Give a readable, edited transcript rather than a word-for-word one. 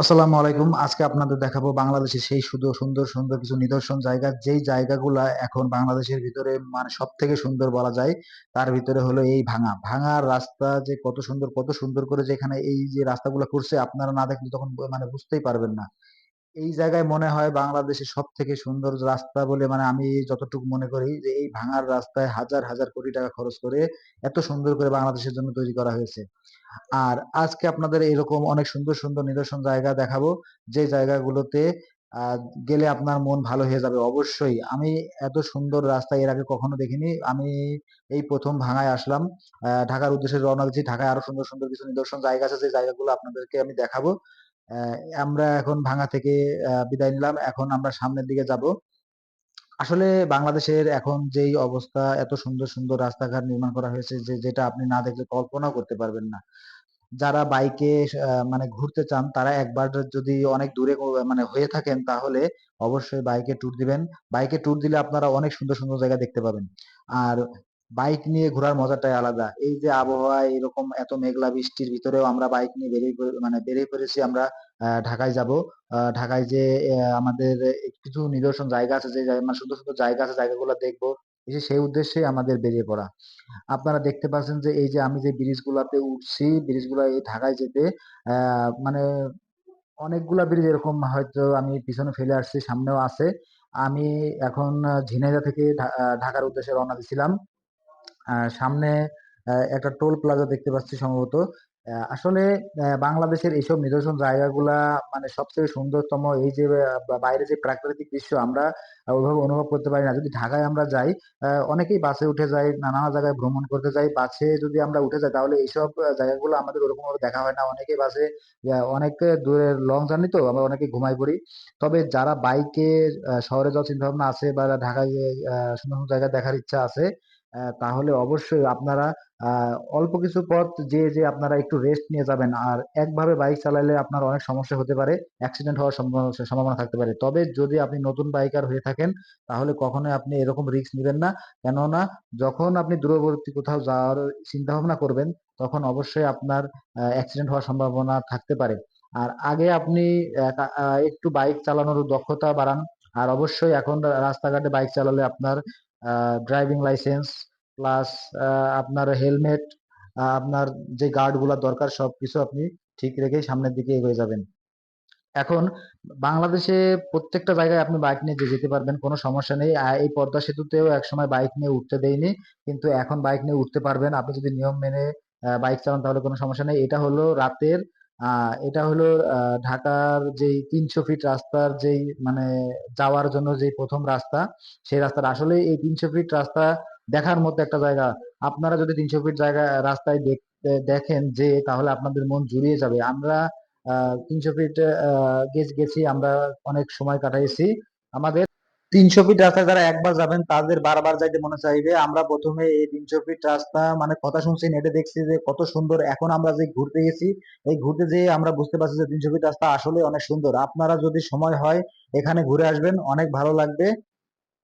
আসসালামু আলাইকুম। আজকে আপনাদের দেখাবো বাংলাদেশের সেই শুধু সুন্দর সুন্দর কিছু নিদর্শন জায়গা, যেই জায়গাগুলা এখন বাংলাদেশের ভিতরে মানে সব থেকে সুন্দর বলা যায়। তার ভিতরে হলো এই ভাঙা ভাঙার রাস্তা, যে কত সুন্দর করে যেখানে এই যে রাস্তাগুলো করছে, আপনারা না দেখলে তখন মানে বুঝতেই পারবেন না। এই জায়গায় মনে হয় বাংলাদেশের সব থেকে সুন্দর রাস্তা বলে, মানে আমি যতটুকু মনে করি যে এই ভাঙার রাস্তায় হাজার হাজার কোটি টাকা খরচ করে এত সুন্দর করে বাংলাদেশের জন্য তৈরি করা হয়েছে। আর আজকে আপনাদের এরকম অনেক সুন্দর সুন্দর নিদর্শন জায়গা দেখাবো, যে জায়গাগুলোতে আহ গেলে আপনার মন ভালো হয়ে যাবে অবশ্যই। আমি এত সুন্দর রাস্তা এর আগে কখনো দেখিনি। আমি এই প্রথম ভাঙায় আসলাম, ঢাকার উদ্দেশ্যে রওনা দিচ্ছি। ঢাকায় আরো সুন্দর সুন্দর কিছু নিদর্শন জায়গা আছে, যে জায়গাগুলো আপনাদেরকে আমি দেখাবো। আহ, আমরা এখন ভাঙা থেকে বিদায় নিলাম, এখন আমরা সামনের দিকে যাব। আসলে বাংলাদেশের এখন যেই অবস্থা, এত সুন্দর সুন্দর রাস্তাঘাট নির্মাণ করা হয়েছে যে যেটা আপনি না দেখলে কল্পনাও করতে পারবেন না। যারা বাইকে মানে ঘুরতে চান, তারা একবার যদি অনেক দূরে মানে হয়ে থাকেন, তাহলে অবশ্যই বাইকে ট্যুর দিবেন। বাইকে ট্যুর দিলে আপনারা অনেক সুন্দর সুন্দর জায়গা দেখতে পাবেন। আর বাইক নিয়ে ঘোরার মজাটাই আলাদা। এই যে আবহাওয়া এরকম এত মেঘলা বৃষ্টির ভিতরেও আমরা বাইক নিয়ে মানে বেরিয়ে পড়েছি আমরা ঢাকায় যাব। ঢাকায় যে আমাদের কিছু নিদর্শন জায়গা আছে, যে মানে সুন্দর সুন্দর জায়গা আছে, জায়গাগুলো দেখবো, সেই উদ্দেশ্যে আমাদের বেরিয়ে পড়া। আপনারা দেখতে পাচ্ছেন যে এই যে আমি যে ব্রিজ গুলাতে উঠছি, ব্রিজ গুলা এই ঢাকায় যেতে মানে অনেকগুলা ব্রিজ এরকম হয়তো আমি পিছনে ফেলে আসছি, সামনেও আছে। আমি এখন ঝিনাইদহ থেকে ঢাকার উদ্দেশ্যে রওনা দিছিলাম। সামনে একটা টোল প্লাজা দেখতে পাচ্ছি সম্ভবত। আসলে বাংলাদেশের এইসব নিদর্শন জায়গাগুলা মানে সবচেয়ে সুন্দরতম। এই যে বাইরে যে প্রাকৃতিক দৃশ্য আমরা ওইভাবে অনুভব করতে পারি না যদি ঢাকায় আমরা যাই। অনেকেই বাসে উঠে যায়, নানা জায়গায় ভ্রমণ করতে যাই, বাসে যদি আমরা উঠে যাই তাহলে এইসব জায়গাগুলো আমাদের ওরকম ভাবে দেখা হয় না। অনেকে বাসে অনেক দূরের লং জার্নি, তো আমরা অনেকে ঘুমাই পড়ি। তবে যারা বাইকে শহরে যাওয়ার চিন্তা ভাবনা আছে, বা ঢাকায় সুন্দর সুন্দর জায়গা দেখার ইচ্ছা আছে, তাহলে অবশ্যই আপনারা অল্প কিছু পথ যে যে আপনারা একটু রেস্ট নিয়ে যাবেন। আর একভাবে বাইক চালালে আপনার অনেক সমস্যা হতে পারে, অ্যাক্সিডেন্ট হওয়ার সম্ভাবনা থাকতে পারে। তবে যদি আপনি নতুন বাইকার হয়ে থাকেন, তাহলে কখনোই আপনি এরকম রিস্ক নেবেন না। কেননা যখন আপনি দূরবর্তী কোথাও যাওয়ার চিন্তা ভাবনা করবেন, তখন অবশ্যই আপনার অ্যাক্সিডেন্ট হওয়ার সম্ভাবনা থাকতে পারে। আর আগে আপনি একটু বাইক চালানোর দক্ষতা বাড়ান। আর অবশ্যই এখন রাস্তাঘাটে বাইক চালালে আপনার ড্রাইভিং লাইসেন্স প্লাস আপনার হেলমেট, আপনার যে গার্ড গুলা দরকার, সবকিছু আপনি ঠিক রেখেই সামনের দিকে এগিয়ে যাবেন। এখন বাংলাদেশে প্রত্যেকটা জায়গায় আপনি বাইক নিয়ে যেতে পারবেন, কোনো সমস্যা নেই। এই পদ্মা সেতুতেও একসময় বাইক নিয়ে উঠতে দেয়নি, কিন্তু এখন বাইক নিয়ে উঠতে পারবেন আপনি যদি নিয়ম মেনে বাইক চালান, তাহলে কোনো সমস্যা নেই। এটা হলো রাতের এটা হলো ঢাকার যেই 300 ফিট রাস্তার যেই মানে যাওয়ার জন্য যে প্রথম রাস্তা, সেই রাস্তাটা আসলে এই 300 ফিট রাস্তা দেখার মতো একটা জায়গা। আপনারা যদি 300 ফিট জায়গা রাস্তায় দেখেন যে, তাহলে আপনাদের মন জুড়িয়ে যাবে। আমরা 300 ফিট গেছি আমরা, অনেক সময় কাটাইছি আমাদের। 300 ফিট রাস্তায় যারা একবার যাবেন, তাদের বারবার যাইতে মনে চাইবে। আমরা প্রথমে এই 300 ফিট রাস্তা মানে কথা শুনছি, নেটে দেখছি যে কত সুন্দর। এখন আমরা যে ঘুরতে গেছি, এই ঘুরতে যেয়ে আমরা বুঝতে পারছি যে 300 ফিট রাস্তা আসলে অনেক সুন্দর। আপনারা যদি সময় হয় এখানে ঘুরে আসবেন, অনেক ভালো লাগবে।